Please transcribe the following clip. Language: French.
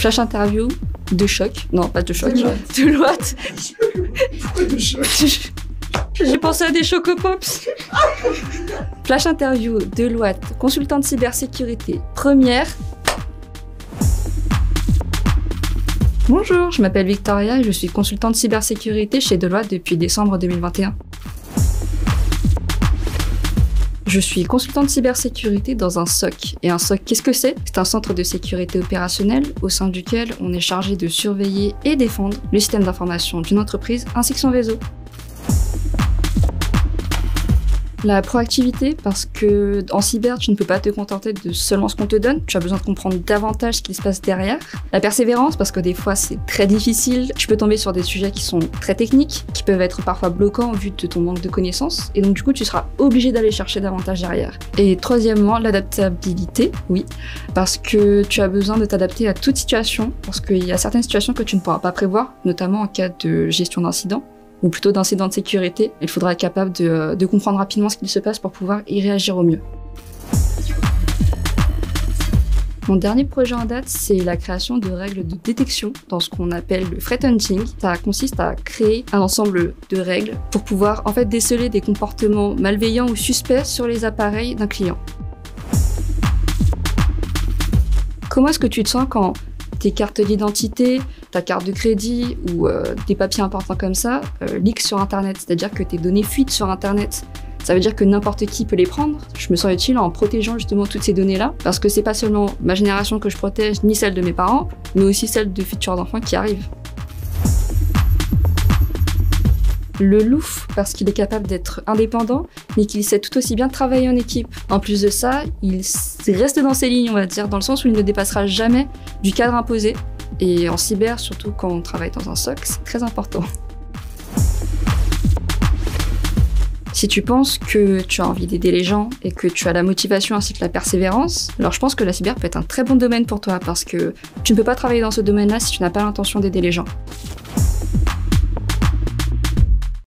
Flash interview de choc. Non, pas de choc. Deloitte. Deloitte. Pourquoi de choc? J'ai pensé à des Chocopops. Flash interview Deloitte, consultante cybersécurité. Première. Bonjour, je m'appelle Victoria et je suis consultante cybersécurité chez Deloitte depuis décembre 2021. Je suis consultante cybersécurité dans un SOC. Et un SOC, qu'est-ce que c'est? C'est un centre de sécurité opérationnelle au sein duquel on est chargé de surveiller et défendre le système d'information d'une entreprise ainsi que son réseau. La proactivité, parce que en cyber, tu ne peux pas te contenter de seulement ce qu'on te donne, tu as besoin de comprendre davantage ce qui se passe derrière. La persévérance, parce que des fois c'est très difficile, tu peux tomber sur des sujets qui sont très techniques, qui peuvent être parfois bloquants au vu de ton manque de connaissances, et donc du coup tu seras obligé d'aller chercher davantage derrière. Et troisièmement, l'adaptabilité, oui, parce que tu as besoin de t'adapter à toute situation, parce qu'il y a certaines situations que tu ne pourras pas prévoir, notamment en cas de gestion d'incident, ou plutôt d'incident de sécurité. Il faudra être capable de comprendre rapidement ce qu'il se passe pour pouvoir y réagir au mieux. Mon dernier projet en date, c'est la création de règles de détection dans ce qu'on appelle le threat hunting. Ça consiste à créer un ensemble de règles pour pouvoir en fait déceler des comportements malveillants ou suspects sur les appareils d'un client. Comment est-ce que tu te sens quand tes cartes d'identité, ta carte de crédit ou des papiers importants comme ça leak sur Internet, c'est-à-dire que tes données fuitent sur Internet. Ça veut dire que n'importe qui peut les prendre. Je me sens utile en protégeant justement toutes ces données-là, parce que c'est pas seulement ma génération que je protège, ni celle de mes parents, mais aussi celle de futurs enfants qui arrivent. Le louf, parce qu'il est capable d'être indépendant, mais qu'il sait tout aussi bien travailler en équipe. En plus de ça, il reste dans ses lignes, on va dire, dans le sens où il ne dépassera jamais du cadre imposé. Et en cyber, surtout quand on travaille dans un SOC, c'est très important. Si tu penses que tu as envie d'aider les gens et que tu as la motivation ainsi que la persévérance, alors je pense que la cyber peut être un très bon domaine pour toi parce que tu ne peux pas travailler dans ce domaine-là si tu n'as pas l'intention d'aider les gens.